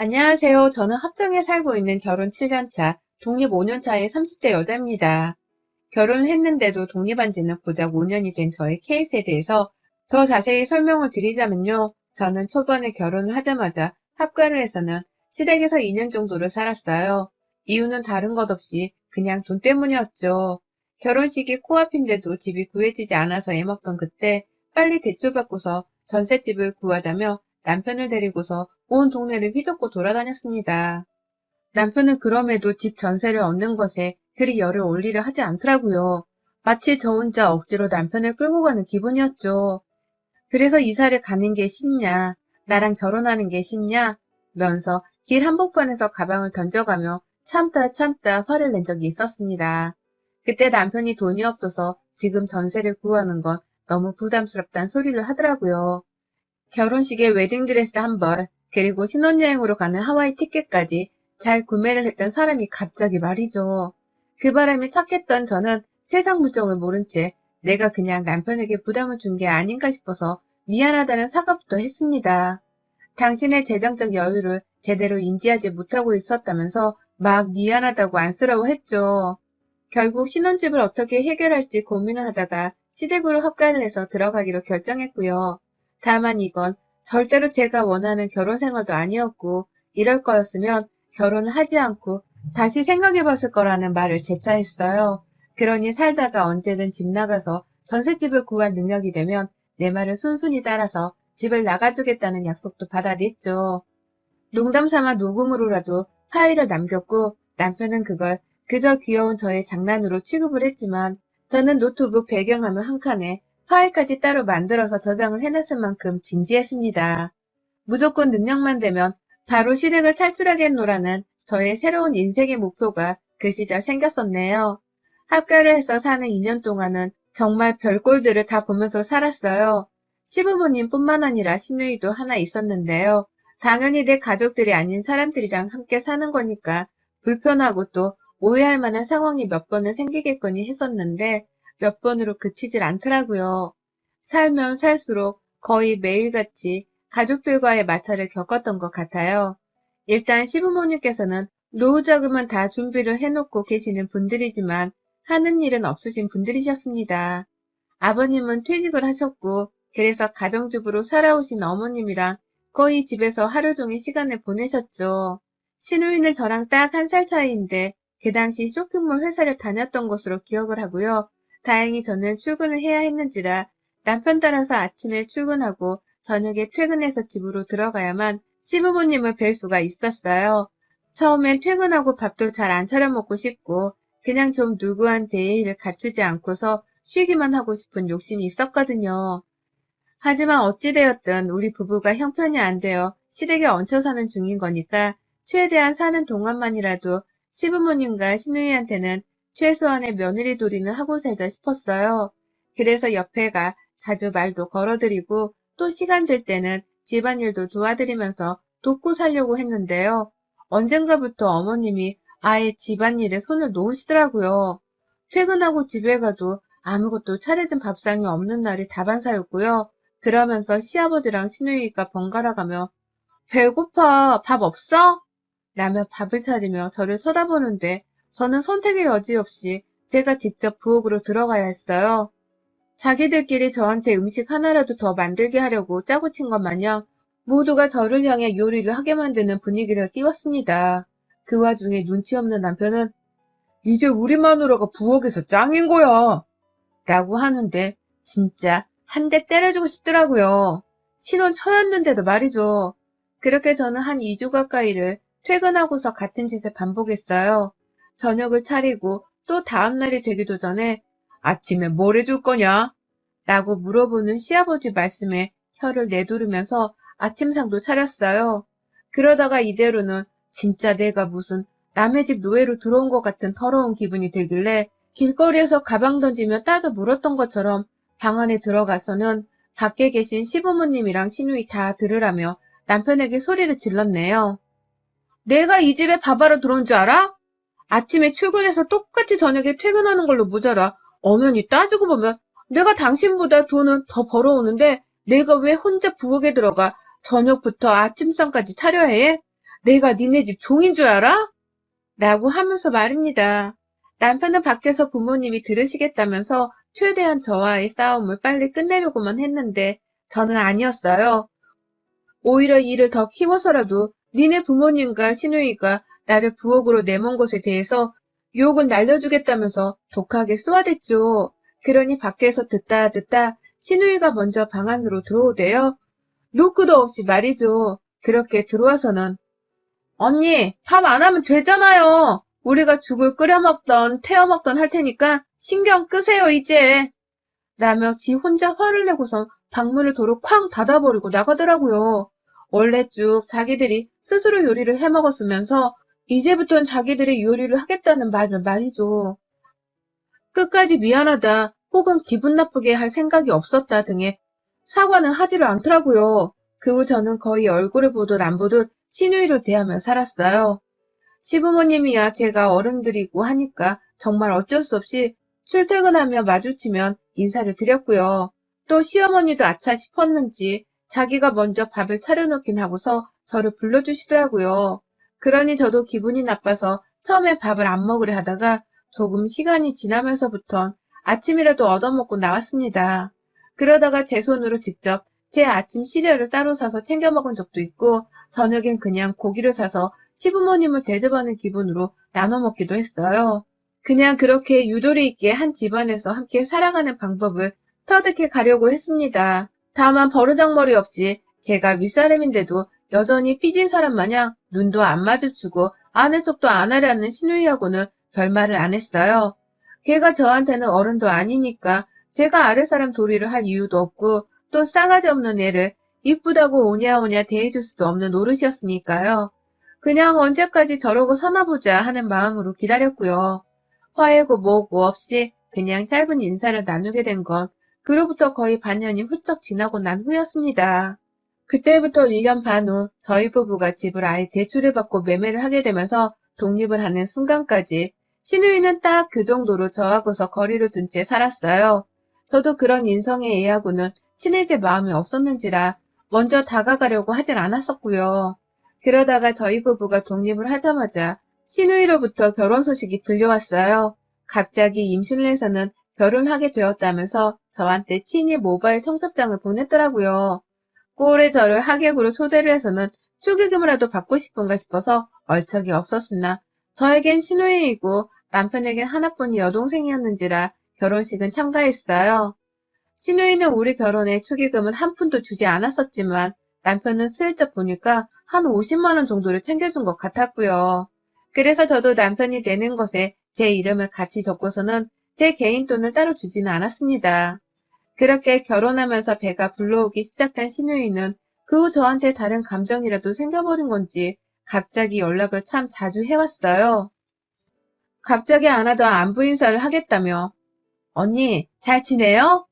안녕하세요. 저는 합정에 살고 있는 결혼 7년차, 독립 5년차의 30대 여자입니다. 결혼을 했는데도 독립한 지는 고작 5년이 된 저의 케이스에 대해서 더 자세히 설명을 드리자면요. 저는 초반에 결혼을 하자마자 합가를 해서는 시댁에서 2년 정도를 살았어요. 이유는 다른 것 없이 그냥 돈 때문이었죠. 결혼식이 코앞인데도 집이 구해지지 않아서 애먹던 그때 빨리 대출받고서 전셋집을 구하자며 남편을 데리고서 온 동네를 휘젓고 돌아다녔습니다. 남편은 그럼에도 집 전세를 얻는 것에 그리 열을 올리려 하지 않더라고요. 마치 저 혼자 억지로 남편을 끌고 가는 기분이었죠. 그래서 이사를 가는 게 쉽냐, 나랑 결혼하는 게 쉽냐, 면서 길 한복판에서 가방을 던져가며 참다 화를 낸 적이 있었습니다. 그때 남편이 돈이 없어서 지금 전세를 구하는 건 너무 부담스럽다는 소리를 하더라고요. 결혼식에 웨딩드레스 한 벌, 그리고 신혼여행으로 가는 하와이 티켓까지 잘 구매를 했던 사람이 갑자기 말이죠. 그 바람에 착했던 저는 세상 물정을 모른 채 내가 그냥 남편에게 부담을 준 게 아닌가 싶어서 미안하다는 사과부터 했습니다. 당신의 재정적 여유를 제대로 인지하지 못하고 있었다면서 막 미안하다고 안쓰러워했죠. 결국 신혼집을 어떻게 해결할지 고민을 하다가 시댁으로 합가를 해서 들어가기로 결정했고요. 다만 이건 절대로 제가 원하는 결혼 생활도 아니었고 이럴 거였으면 결혼을 하지 않고 다시 생각해 봤을 거라는 말을 재차 했어요. 그러니 살다가 언제든 집 나가서 전셋집을 구할 능력이 되면 내 말을 순순히 따라서 집을 나가주겠다는 약속도 받아냈죠. 농담 삼아 녹음으로라도 파일을 남겼고 남편은 그걸 그저 귀여운 저의 장난으로 취급을 했지만 저는 노트북 배경화면 한 칸에 파일까지 따로 만들어서 저장을 해놨을 만큼 진지했습니다. 무조건 능력만 되면 바로 시댁을 탈출하겠노라는 저의 새로운 인생의 목표가 그 시절 생겼었네요. 합가를 해서 사는 2년 동안은 정말 별꼴들을 다 보면서 살았어요. 시부모님뿐만 아니라 시누이도 하나 있었는데요. 당연히 내 가족들이 아닌 사람들이랑 함께 사는 거니까 불편하고 또 오해할 만한 상황이 몇 번은 생기겠거니 했었는데 몇 번으로 그치질 않더라고요. 살면 살수록 거의 매일같이 가족들과의 마찰을 겪었던 것 같아요. 일단 시부모님께서는 노후 자금은 다 준비를 해놓고 계시는 분들이지만 하는 일은 없으신 분들이셨습니다. 아버님은 퇴직을 하셨고 그래서 가정주부로 살아오신 어머님이랑 거의 집에서 하루 종일 시간을 보내셨죠. 시누이는 저랑 딱 한 살 차이인데 그 당시 쇼핑몰 회사를 다녔던 것으로 기억을 하고요. 다행히 저는 출근을 해야 했는지라 남편 따라서 아침에 출근하고 저녁에 퇴근해서 집으로 들어가야만 시부모님을 뵐 수가 있었어요. 처음엔 퇴근하고 밥도 잘 안 차려 먹고 싶고 그냥 좀 누구한테 예의를 갖추지 않고서 쉬기만 하고 싶은 욕심이 있었거든요. 하지만 어찌되었든 우리 부부가 형편이 안 되어 시댁에 얹혀 사는 중인 거니까 최대한 사는 동안만이라도 시부모님과 시누이한테는 최소한의 며느리 도리는 하고 살자 싶었어요. 그래서 옆에가 자주 말도 걸어드리고 또 시간 될 때는 집안일도 도와드리면서 돕고 살려고 했는데요. 언젠가부터 어머님이 아예 집안일에 손을 놓으시더라고요. 퇴근하고 집에 가도 아무것도 차려진 밥상이 없는 날이 다반사였고요. 그러면서 시아버지랑 시누이가 번갈아 가며 배고파, 밥 없어? 라며 밥을 차리며 저를 쳐다보는데 저는 선택의 여지 없이 제가 직접 부엌으로 들어가야 했어요. 자기들끼리 저한테 음식 하나라도 더 만들게 하려고 짜고 친 것 마냥 모두가 저를 향해 요리를 하게 만드는 분위기를 띄웠습니다. 그 와중에 눈치 없는 남편은 이제 우리 마누라가 부엌에서 짱인 거야 라고 하는데 진짜 한 대 때려주고 싶더라고요. 신혼 초였는데도 말이죠. 그렇게 저는 한 2주 가까이를 퇴근하고서 같은 짓을 반복했어요. 저녁을 차리고 또 다음날이 되기도 전에 아침에 뭘 해줄 거냐? 라고 물어보는 시아버지 말씀에 혀를 내두르면서 아침상도 차렸어요. 그러다가 이대로는 진짜 내가 무슨 남의 집 노예로 들어온 것 같은 더러운 기분이 들길래 길거리에서 가방 던지며 따져 물었던 것처럼 방 안에 들어가서는 밖에 계신 시부모님이랑 시누이 다 들으라며 남편에게 소리를 질렀네요. 내가 이 집에 밥하러 들어온 줄 알아? 아침에 출근해서 똑같이 저녁에 퇴근하는 걸로 모자라. 엄연히 따지고 보면 내가 당신보다 돈은 더 벌어오는데 내가 왜 혼자 부엌에 들어가 저녁부터 아침상까지 차려야 해? 내가 니네 집 종인 줄 알아? 라고 하면서 말입니다. 남편은 밖에서 부모님이 들으시겠다면서 최대한 저와의 싸움을 빨리 끝내려고만 했는데 저는 아니었어요. 오히려 일을 더 키워서라도 니네 부모님과 시누이가 나를 부엌으로 내몬 것에 대해서 욕은 날려주겠다면서 독하게 쏘아댔죠. 그러니 밖에서 듣다 시누이가 먼저 방 안으로 들어오대요. 노크도 없이 말이죠. 그렇게 들어와서는 언니, 밥 안 하면 되잖아요. 우리가 죽을 끓여 먹던 태워 먹던 할 테니까 신경 끄세요, 이제. 라며 지 혼자 화를 내고선 방문을 도로 쾅 닫아버리고 나가더라고요. 원래 쭉 자기들이 스스로 요리를 해 먹었으면서 이제부턴 자기들이 요리를 하겠다는 말이죠. 끝까지 미안하다 혹은 기분 나쁘게 할 생각이 없었다 등의 사과는 하지를 않더라고요. 그 후 저는 거의 얼굴을 보듯 안 보듯 시누이를 대하며 살았어요. 시부모님이야 제가 어른들이고 하니까 정말 어쩔 수 없이 출퇴근하며 마주치면 인사를 드렸고요. 또 시어머니도 아차 싶었는지 자기가 먼저 밥을 차려놓긴 하고서 저를 불러주시더라고요. 그러니 저도 기분이 나빠서 처음에 밥을 안 먹으려 하다가 조금 시간이 지나면서부턴 아침이라도 얻어먹고 나왔습니다. 그러다가 제 손으로 직접 제 아침 시리얼을 따로 사서 챙겨 먹은 적도 있고 저녁엔 그냥 고기를 사서 시부모님을 대접하는 기분으로 나눠 먹기도 했어요. 그냥 그렇게 유도리 있게 한 집안에서 함께 살아가는 방법을 터득해 가려고 했습니다. 다만 버르장머리 없이 제가 윗사람인데도 여전히 삐진 사람 마냥 눈도 안 마주치고 아는 척도 안 하려는 시누이하고는 별말을 안 했어요. 걔가 저한테는 어른도 아니니까 제가 아랫사람 도리를 할 이유도 없고 또 싸가지 없는 애를 이쁘다고 오냐오냐 대해줄 수도 없는 노릇이었으니까요. 그냥 언제까지 저러고 사나보자 하는 마음으로 기다렸고요. 화해고 뭐고 없이 그냥 짧은 인사를 나누게 된 건 그로부터 거의 반년이 훌쩍 지나고 난 후였습니다. 그때부터 1년 반 후 저희 부부가 집을 아예 대출을 받고 매매를 하게 되면서 독립을 하는 순간까지 시누이는 딱 그 정도로 저하고서 거리를 둔 채 살았어요. 저도 그런 인성의 애하고는 친해질 마음이 없었는지라 먼저 다가가려고 하질 않았었고요. 그러다가 저희 부부가 독립을 하자마자 시누이로부터 결혼 소식이 들려왔어요. 갑자기 임신을 해서는 결혼하게 되었다면서 저한테 친히 모바일 청첩장을 보냈더라고요. 꼴에 저를 하객으로 초대를 해서는 축의금이라도 받고 싶은가 싶어서 얼척이 없었으나 저에겐 시누이이고 남편에겐 하나뿐인 여동생이었는지라 결혼식은 참가했어요. 시누이는 우리 결혼에 축의금은 한 푼도 주지 않았었지만 남편은 슬쩍 보니까 한 50만 원 정도를 챙겨준 것 같았고요. 그래서 저도 남편이 내는 것에 제 이름을 같이 적고서는 제 개인 돈을 따로 주지는 않았습니다. 그렇게 결혼하면서 배가 불러오기 시작한 시누이는 그 후 저한테 다른 감정이라도 생겨버린 건지 갑자기 연락을 참 자주 해왔어요. 갑자기 안 하던 안부 인사를 하겠다며 언니 잘 지내요?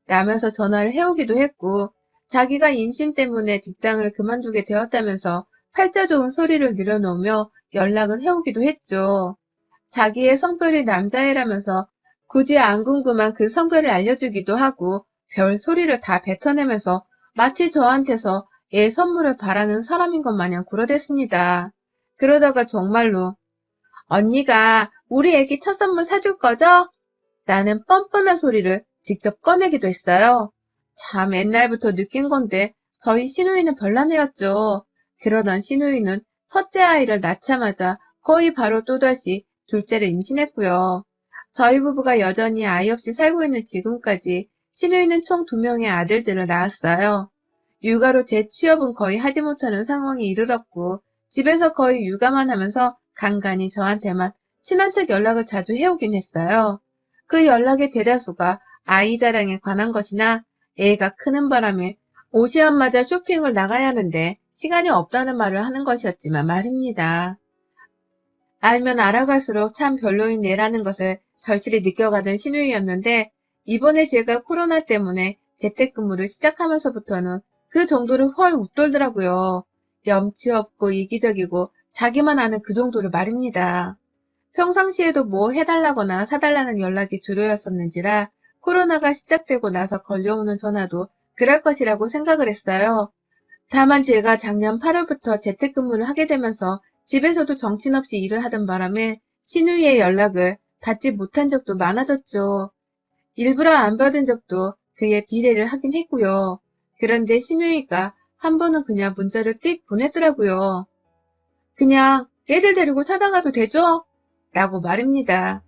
라면서 전화를 해오기도 했고 자기가 임신 때문에 직장을 그만두게 되었다면서 팔자 좋은 소리를 늘어놓으며 연락을 해오기도 했죠. 자기의 성별이 남자애라면서 굳이 안 궁금한 그 성별을 알려주기도 하고 별 소리를 다 뱉어내면서 마치 저한테서 애 선물을 바라는 사람인 것 마냥 굴어댔습니다. 그러다가 정말로 언니가 우리 애기 첫 선물 사줄 거죠? 라는 뻔뻔한 소리를 직접 꺼내기도 했어요. 참 옛날부터 느낀 건데 저희 시누이는 별난애였죠. 그러던 시누이는 첫째 아이를 낳자마자 거의 바로 또다시 둘째를 임신했고요. 저희 부부가 여전히 아이 없이 살고 있는 지금까지 시누이는 총 2명의 아들들을 낳았어요. 육아로 제 취업은 거의 하지 못하는 상황에 이르렀고 집에서 거의 육아만 하면서 간간히 저한테만 친한 척 연락을 자주 해오긴 했어요. 그 연락의 대다수가 아이 자랑에 관한 것이나 애가 크는 바람에 옷이 안 맞아 쇼핑을 나가야 하는데 시간이 없다는 말을 하는 것이었지만 말입니다. 알면 알아갈수록 참 별로인 애라는 것을 절실히 느껴가던 시누이였는데 이번에 제가 코로나 때문에 재택근무를 시작하면서부터는 그 정도를 헐 웃돌더라고요. 염치 없고 이기적이고 자기만 아는 그 정도를 말입니다. 평상시에도 뭐 해달라거나 사달라는 연락이 주로였었는지라 코로나가 시작되고 나서 걸려오는 전화도 그럴 것이라고 생각을 했어요. 다만 제가 작년 8월부터 재택근무를 하게 되면서 집에서도 정신없이 일을 하던 바람에 신우이의 연락을 받지 못한 적도 많아졌죠. 일부러 안 받은 적도 그에 비례를 하긴 했고요. 그런데 신우이가 한 번은 그냥 문자를 띡 보냈더라고요. 그냥 애들 데리고 찾아가도 되죠? 라고 말입니다.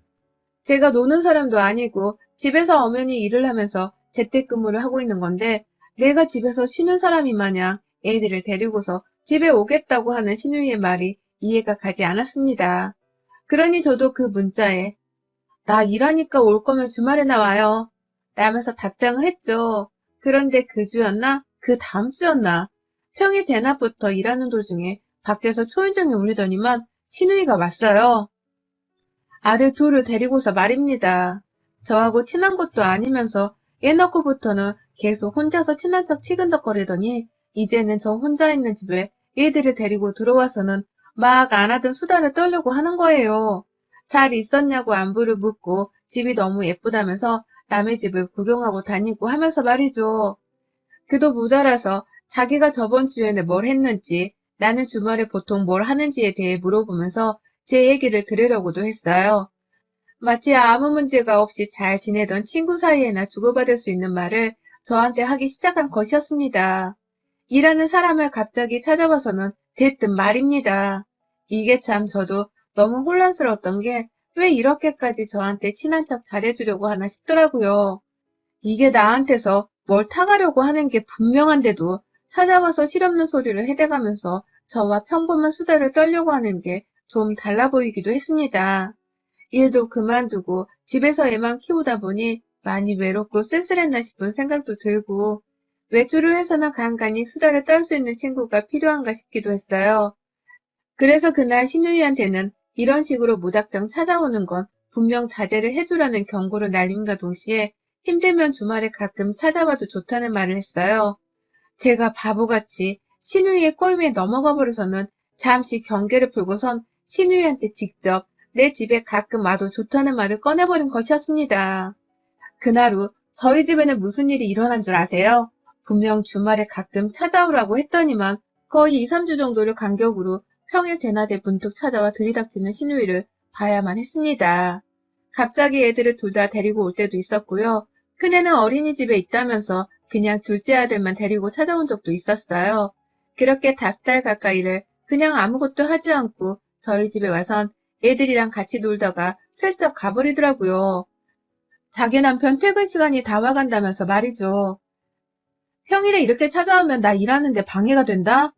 제가 노는 사람도 아니고 집에서 엄연히 일을 하면서 재택근무를 하고 있는 건데 내가 집에서 쉬는 사람이 마냥 애들을 데리고서 집에 오겠다고 하는 신우이의 말이 이해가 가지 않았습니다. 그러니 저도 그 문자에 나 일하니까 올 거면 주말에나 와요 라면서 답장을 했죠. 그런데 그 주였나? 그 다음 주였나? 평일 대낮부터 일하는 도중에 밖에서 초인종이 울리더니만 신우이가 왔어요. 아들 둘을 데리고서 말입니다. 저하고 친한 것도 아니면서 애 낳고부터는 계속 혼자서 친한 척 치근덕거리더니 이제는 저 혼자 있는 집에 애들을 데리고 들어와서는 막 안 하던 수다를 떨려고 하는 거예요. 잘 있었냐고 안부를 묻고 집이 너무 예쁘다면서 남의 집을 구경하고 다니고 하면서 말이죠. 그도 모자라서 자기가 저번 주에는 뭘 했는지 나는 주말에 보통 뭘 하는지에 대해 물어보면서 제 얘기를 들으려고도 했어요. 마치 아무 문제가 없이 잘 지내던 친구 사이에나 주고받을 수 있는 말을 저한테 하기 시작한 것이었습니다. 일하는 사람을 갑자기 찾아와서는 대뜸 말입니다. 이게 참 저도 너무 혼란스러웠던 게 왜 이렇게까지 저한테 친한 척 잘해주려고 하나 싶더라고요. 이게 나한테서 뭘 타가려고 하는 게 분명한데도 찾아와서 실없는 소리를 해대가면서 저와 평범한 수다를 떨려고 하는 게 좀 달라 보이기도 했습니다. 일도 그만두고 집에서 애만 키우다 보니 많이 외롭고 쓸쓸했나 싶은 생각도 들고 외출을 해서는 간간히 수다를 떨 수 있는 친구가 필요한가 싶기도 했어요. 그래서 그날 신우이한테는 이런 식으로 무작정 찾아오는 건 분명 자제를 해주라는 경고를 날림과 동시에 힘들면 주말에 가끔 찾아와도 좋다는 말을 했어요. 제가 바보같이 신우이의 꼬임에 넘어가 버려서는 잠시 경계를 풀고선 신우이한테 직접 내 집에 가끔 와도 좋다는 말을 꺼내버린 것이었습니다. 그날 후 저희 집에는 무슨 일이 일어난 줄 아세요? 분명 주말에 가끔 찾아오라고 했더니만 거의 2, 3주 정도를 간격으로 평일 대낮에 문득 찾아와 들이닥치는 신우이를 봐야만 했습니다. 갑자기 애들을 둘 다 데리고 올 때도 있었고요. 큰애는 어린이집에 있다면서 그냥 둘째 아들만 데리고 찾아온 적도 있었어요. 그렇게 5달 가까이를 그냥 아무것도 하지 않고 저희 집에 와선 애들이랑 같이 놀다가 슬쩍 가버리더라고요. 자기 남편 퇴근 시간이 다 와간다면서 말이죠. 평일에 이렇게 찾아오면 나 일하는데 방해가 된다?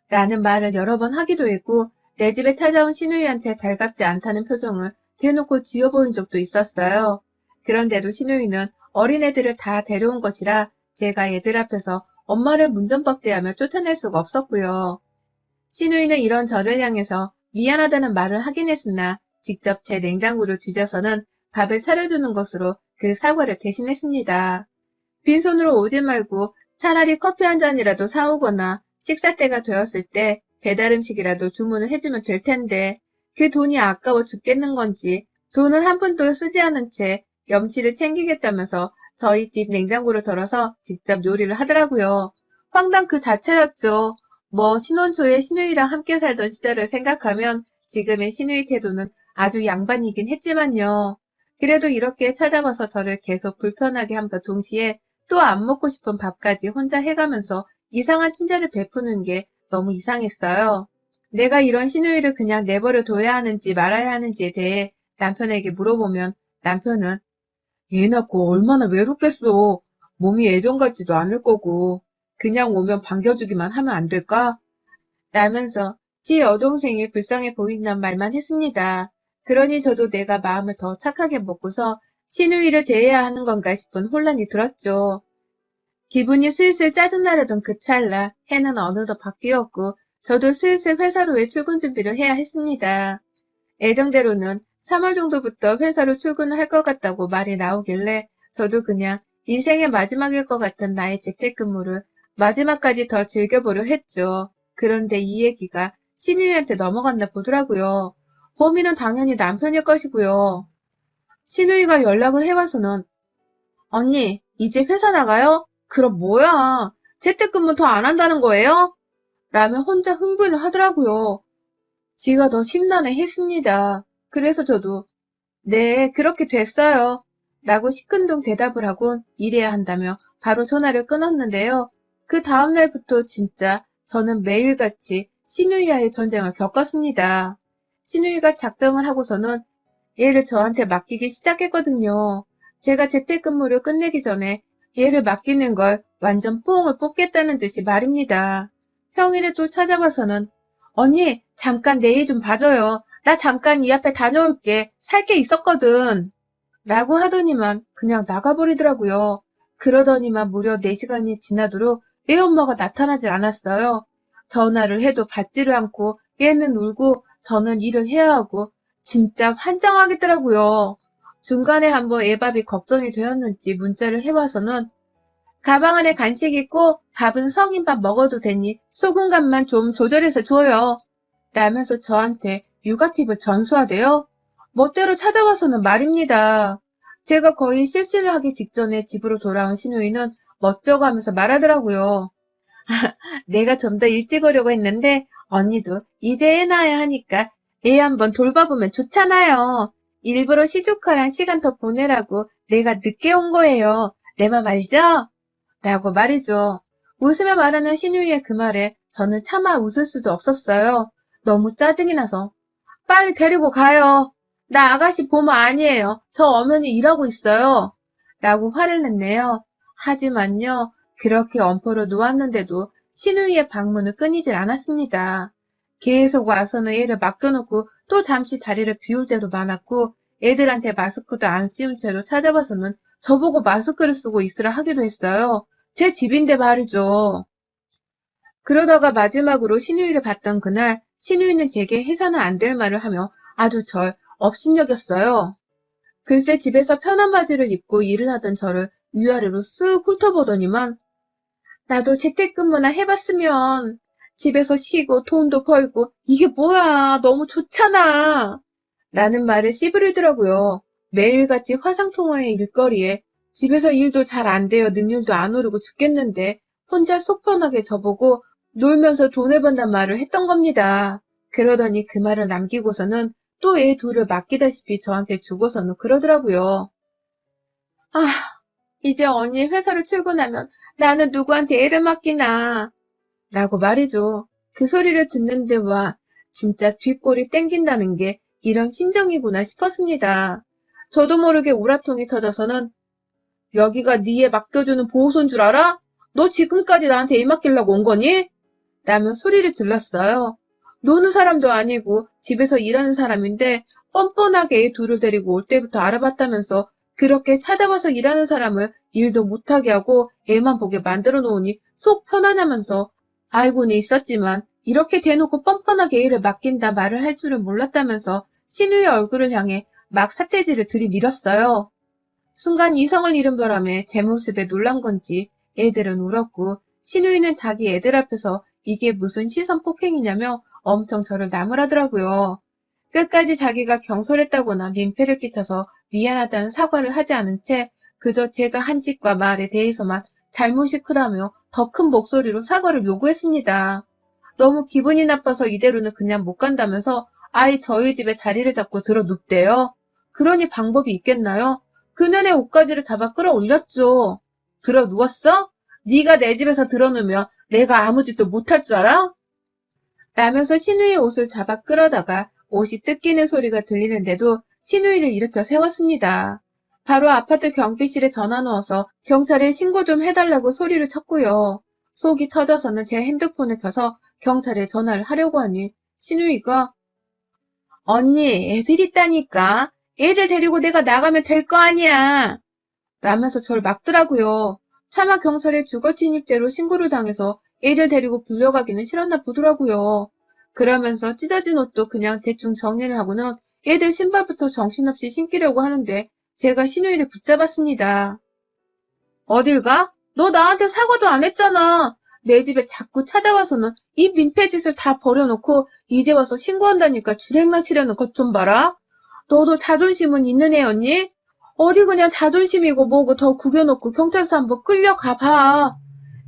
라는 말을 여러 번 하기도 했고 내 집에 찾아온 신우이한테 달갑지 않다는 표정을 대놓고 지어보인 적도 있었어요. 그런데도 신우이는 어린애들을 다 데려온 것이라 제가 애들 앞에서 엄마를 문전박대하며 쫓아낼 수가 없었고요. 신우이는 이런 저를 향해서 미안하다는 말을 하긴 했으나 직접 제 냉장고를 뒤져서는 밥을 차려주는 것으로 그 사과를 대신했습니다. 빈손으로 오지 말고 차라리 커피 한 잔이라도 사오거나 식사 때가 되었을 때 배달 음식이라도 주문을 해주면 될 텐데 그 돈이 아까워 죽겠는 건지 돈은 한 푼도 쓰지 않은 채 염치를 챙기겠다면서 저희 집 냉장고를 덜어서 직접 요리를 하더라고요. 황당 그 자체였죠. 뭐 신혼초에 신우이랑 함께 살던 시절을 생각하면 지금의 신우이 태도는 아주 양반이긴 했지만요. 그래도 이렇게 찾아와서 저를 계속 불편하게 함과 동시에 또 안 먹고 싶은 밥까지 혼자 해가면서 이상한 친절을 베푸는 게 너무 이상했어요. 내가 이런 신우이를 그냥 내버려 둬야 하는지 말아야 하는지에 대해 남편에게 물어보면 남편은 애 낳고 얼마나 외롭겠어. 몸이 예전 같지도 않을 거고 그냥 오면 반겨주기만 하면 안 될까? 라면서 제 여동생이 불쌍해 보인다는 말만 했습니다. 그러니 저도 내가 마음을 더 착하게 먹고서 신우이를 대해야 하는 건가 싶은 혼란이 들었죠. 기분이 슬슬 짜증나려던 그 찰나 해는 어느덧 바뀌었고 저도 슬슬 회사로의 출근 준비를 해야 했습니다. 예정대로는 3월 정도부터 회사로 출근을 할 것 같다고 말이 나오길래 저도 그냥 인생의 마지막일 것 같은 나의 재택근무를 마지막까지 더 즐겨보려 했죠. 그런데 이 얘기가 신우이한테 넘어갔나 보더라고요. 범인은 당연히 남편일 것이고요. 신우이가 연락을 해와서는 언니 이제 회사 나가요? 그럼 뭐야? 재택근무 더 안 한다는 거예요? 라며 혼자 흥분을 하더라고요. 지가 더 심란해 했습니다. 그래서 저도 네, 그렇게 됐어요. 라고 시큰둥 대답을 하곤 일해야 한다며 바로 전화를 끊었는데요. 그 다음날부터 진짜 저는 매일같이 시누이와의 전쟁을 겪었습니다. 시누이가 작정을 하고서는 얘를 저한테 맡기기 시작했거든요. 제가 재택근무를 끝내기 전에 얘를 맡기는 걸 완전 뽕을 뽑겠다는 듯이 말입니다. 평일에 또 찾아와서는 언니, 잠깐 내 일 좀 봐줘요. 나 잠깐 이 앞에 다녀올게. 살 게 있었거든. 라고 하더니만 그냥 나가버리더라고요. 그러더니만 무려 4시간이 지나도록 애 엄마가 나타나질 않았어요. 전화를 해도 받지를 않고 얘는 울고 저는 일을 해야 하고 진짜 환장하겠더라고요. 중간에 한번 애밥이 걱정이 되었는지 문자를 해와서는 가방 안에 간식 있고 밥은 성인밥 먹어도 되니 소금 간만 좀 조절해서 줘요. 라면서 저한테 육아 팁을 전수하대요. 멋대로 찾아와서는 말입니다. 제가 거의 실신을 하기 직전에 집으로 돌아온 시누이는 멋쩍어 하면서 말하더라고요. 내가 좀 더 일찍 오려고 했는데 언니도 이제 애 낳아야 하니까 애 한번 돌봐보면 좋잖아요. 일부러 시조카랑 시간 더 보내라고 내가 늦게 온 거예요. 내 맘 알죠? 라고 말이죠. 웃으며 말하는 시누이의 그 말에 저는 차마 웃을 수도 없었어요. 너무 짜증이 나서 빨리 데리고 가요. 나 아가씨 보모 아니에요. 저 엄연히 일하고 있어요. 라고 화를 냈네요. 하지만요. 그렇게 엄포로 놓았는데도 시누이의 방문은 끊이질 않았습니다. 계속 와서는 애를 맡겨놓고 또 잠시 자리를 비울 때도 많았고 애들한테 마스크도 안 씌운 채로 찾아와서는 저보고 마스크를 쓰고 있으라 하기도 했어요. 제 집인데 말이죠. 그러다가 마지막으로 시누이를 봤던 그날 시누이는 제게 해서는 안 될 말을 하며 아주 절 업신여겼어요. 글쎄 집에서 편한 바지를 입고 일을 하던 저를 위아래로 쓱 훑어보더니만 나도 재택근무나 해봤으면 집에서 쉬고 돈도 벌고 이게 뭐야 너무 좋잖아 라는 말을 씨부리더라고요. 매일같이 화상통화의 일거리에 집에서 일도 잘 안 되어 능률도 안 오르고 죽겠는데 혼자 속 편하게 저보고 놀면서 돈을 번단 말을 했던 겁니다. 그러더니 그 말을 남기고서는 또 애 둘을 맡기다시피 저한테 주고서는 그러더라고요. 아, 이제 언니 회사로 출근하면 나는 누구한테 애를 맡기나 라고 말이죠. 그 소리를 듣는 데와 진짜 뒷골이 땡긴다는 게 이런 심정이구나 싶었습니다. 저도 모르게 우라통이 터져서는 여기가 니애 맡겨주는 보호소인 줄 알아? 너 지금까지 나한테 애 맡기려고 온 거니? 라며 소리를 질렀어요. 노는 사람도 아니고 집에서 일하는 사람인데 뻔뻔하게 애 둘을 데리고 올 때부터 알아봤다면서 그렇게 찾아와서 일하는 사람을 일도 못하게 하고 애만 보게 만들어 놓으니 속 편하냐면서 알고는 있었지만 이렇게 대놓고 뻔뻔하게 애를 맡긴다 말을 할 줄은 몰랐다면서 신우의 얼굴을 향해 막 삿대질을 들이밀었어요. 순간 이성을 잃은 바람에 제 모습에 놀란 건지 애들은 울었고 신우이는 자기 애들 앞에서 이게 무슨 시선 폭행이냐며 엄청 저를 나무라더라고요. 끝까지 자기가 경솔했다거나 민폐를 끼쳐서 미안하다는 사과를 하지 않은 채 그저 제가 한 짓과 말에 대해서만 잘못이 크다며 더 큰 목소리로 사과를 요구했습니다. 너무 기분이 나빠서 이대로는 그냥 못 간다면서 아예 저희 집에 자리를 잡고 들어 눕대요. 그러니 방법이 있겠나요? 그년의 옷가지를 잡아 끌어올렸죠. 들어 누웠어? 네가 내 집에서 들어 누우면 내가 아무 짓도 못할 줄 알아? 라면서 신우의 옷을 잡아 끌어다가 옷이 뜯기는 소리가 들리는데도 신우이를 일으켜 세웠습니다. 바로 아파트 경비실에 전화 넣어서 경찰에 신고 좀 해달라고 소리를 쳤고요. 속이 터져서는 제 핸드폰을 켜서 경찰에 전화를 하려고 하니 신우이가 언니 애들 있다니까 애들 데리고 내가 나가면 될 거 아니야 라면서 절 막더라고요. 차마 경찰에 주거침입죄로 신고를 당해서 애들 데리고 불려가기는 싫었나 보더라고요. 그러면서 찢어진 옷도 그냥 대충 정리를 하고는 애들 신발부터 정신없이 신기려고 하는데 제가 신우이를 붙잡았습니다. 어딜 가? 너 나한테 사과도 안 했잖아. 내 집에 자꾸 찾아와서는 이 민폐짓을 다 버려놓고 이제 와서 신고한다니까 주랭랑 치려는 것 좀 봐라. 너도 자존심은 있는 애였니? 어디 그냥 자존심이고 뭐고 더 구겨놓고 경찰서 한번 끌려가 봐.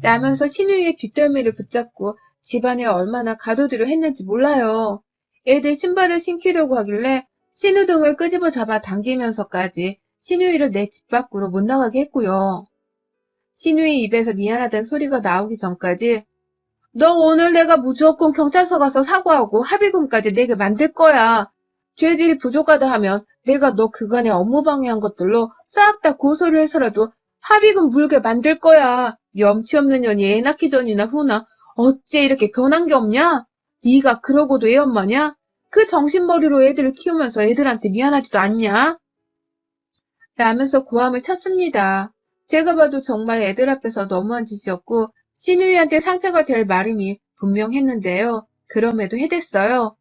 라면서 신우이의 뒷덜미를 붙잡고 집안에 얼마나 가도들을 했는지 몰라요. 애들 신발을 신기려고 하길래 신호등을 끄집어 잡아 당기면서까지 신우이를 내 집 밖으로 못 나가게 했고요. 신우이 입에서 미안하다는 소리가 나오기 전까지 너 오늘 내가 무조건 경찰서 가서 사과하고 합의금까지 내게 만들 거야. 죄질이 부족하다 하면 내가 너 그간에 업무 방해한 것들로 싹 다 고소를 해서라도 합의금 물게 만들 거야. 염치 없는 년이 애 낳기 전이나 후나 어째 이렇게 변한 게 없냐? 네가 그러고도 애 엄마냐? 그 정신머리로 애들을 키우면서 애들한테 미안하지도 않냐? 라면서 고함을 쳤습니다. 제가 봐도 정말 애들 앞에서 너무한 짓이었고 신우이한테 상처가 될 말임이 분명했는데요. 그럼에도 해댔어요.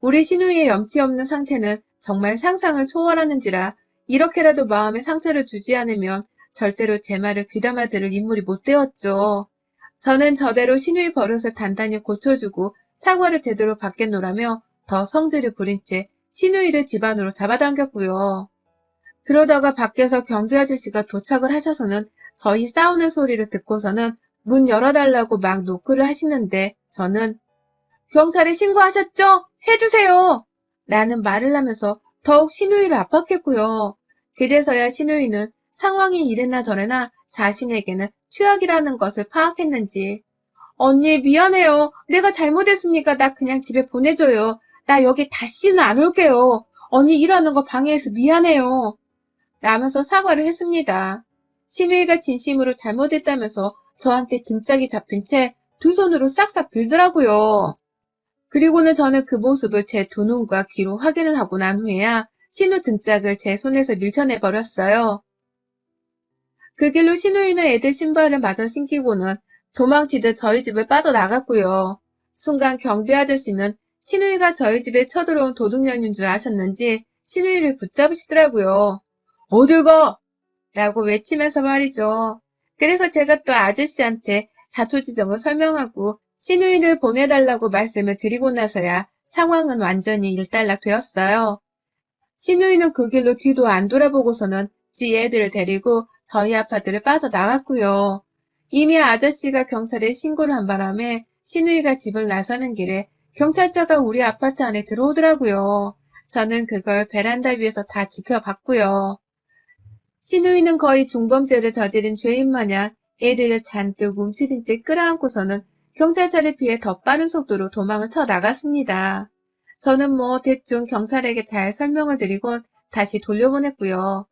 우리 신우이의 염치 없는 상태는 정말 상상을 초월하는지라 이렇게라도 마음에 상처를 주지 않으면 절대로 제 말을 귀담아 들을 인물이 못 되었죠. 저는 저대로 신우이 버릇을 단단히 고쳐주고 사과를 제대로 받겠노라며 더 성질을 부린 채 신우이를 집 안으로 잡아당겼고요. 그러다가 밖에서 경비 아저씨가 도착을 하셔서는 저희 싸우는 소리를 듣고서는 문 열어달라고 막 노크를 하시는데 저는 경찰에 신고하셨죠? 해주세요! 라는 말을 하면서 더욱 신우이를 압박했고요. 그제서야 신우이는 상황이 이랬나 저랬나 자신에게는 최악이라는 것을 파악했는지 언니 미안해요. 내가 잘못했으니까 나 그냥 집에 보내줘요. 나 여기 다시는 안 올게요. 언니 일하는 거 방해해서 미안해요. 라면서 사과를 했습니다. 신우이가 진심으로 잘못했다면서 저한테 등짝이 잡힌 채 두 손으로 싹싹 빌더라고요. 그리고는 저는 그 모습을 제 두 눈과 귀로 확인을 하고 난 후에야 신우 등짝을 제 손에서 밀쳐내버렸어요. 그 길로 신우이는 애들 신발을 마저 신기고는 도망치듯 저희 집을 빠져나갔고요. 순간 경비 아저씨는 신우이가 저희 집에 쳐들어온 도둑년인 줄 아셨는지 신우이를 붙잡으시더라고요. 어딜 가? 라고 외치면서 말이죠. 그래서 제가 또 아저씨한테 자초지종을 설명하고 신우이를 보내달라고 말씀을 드리고 나서야 상황은 완전히 일단락 되었어요. 신우이는 그 길로 뒤도 안 돌아보고서는 지 애들을 데리고 저희 아파트를 빠져나갔고요. 이미 아저씨가 경찰에 신고를 한 바람에 신우이가 집을 나서는 길에 경찰차가 우리 아파트 안에 들어오더라고요. 저는 그걸 베란다 위에서 다 지켜봤고요. 신우이는 거의 중범죄를 저지른 죄인 마냥 애들을 잔뜩 움츠린 채 끌어안고서는 경찰차를 피해 더 빠른 속도로 도망을 쳐 나갔습니다. 저는 대충 경찰에게 잘 설명을 드리고 다시 돌려보냈고요.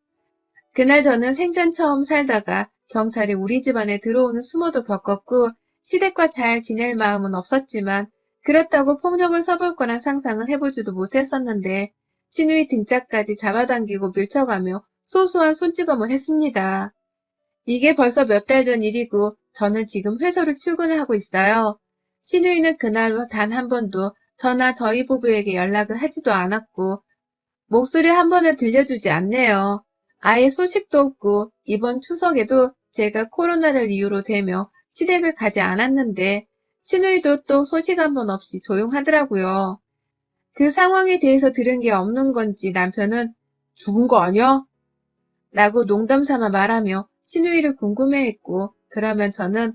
그날 저는 생전 처음 살다가 경찰이 우리 집안에 들어오는 수모도 겪었고 시댁과 잘 지낼 마음은 없었지만 그렇다고 폭력을 써볼 거란 상상을 해보지도 못했었는데 신우이 등짝까지 잡아당기고 밀쳐가며 소소한 손찌검을 했습니다. 이게 벌써 몇 달 전 일이고 저는 지금 회사로 출근을 하고 있어요. 신우이는 그날 후 단 한 번도 저나 저희 부부에게 연락을 하지도 않았고 목소리 한 번을 들려주지 않네요. 아예 소식도 없고 이번 추석에도 제가 코로나를 이유로 되며 시댁을 가지 않았는데 신우이도 또 소식 한 번 없이 조용하더라고요. 그 상황에 대해서 들은 게 없는 건지 남편은 죽은 거 아니야? 라고 농담삼아 말하며 신우이를 궁금해했고 그러면 저는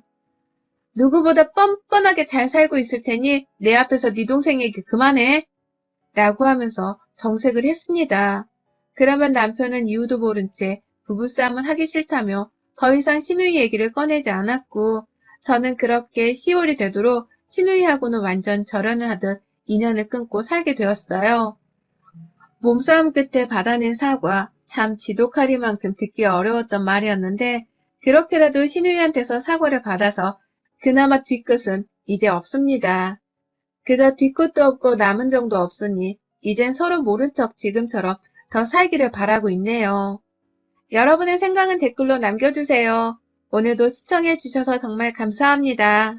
누구보다 뻔뻔하게 잘 살고 있을 테니 내 앞에서 네 동생 얘기 그만해 라고 하면서 정색을 했습니다. 그러면 남편은 이유도 모른 채 부부싸움을 하기 싫다며 더 이상 신우이 얘기를 꺼내지 않았고 저는 그렇게 10월이 되도록 신우이하고는 완전 절연을 하듯 인연을 끊고 살게 되었어요. 몸싸움 끝에 받아낸 사과, 참 지독하리만큼 듣기 어려웠던 말이었는데 그렇게라도 신우이한테서 사과를 받아서 그나마 뒤끝은 이제 없습니다. 그저 뒤끝도 없고 남은 정도 없으니 이젠 서로 모른 척 지금처럼 더 살기를 바라고 있네요. 여러분의 생각은 댓글로 남겨주세요. 오늘도 시청해주셔서 정말 감사합니다.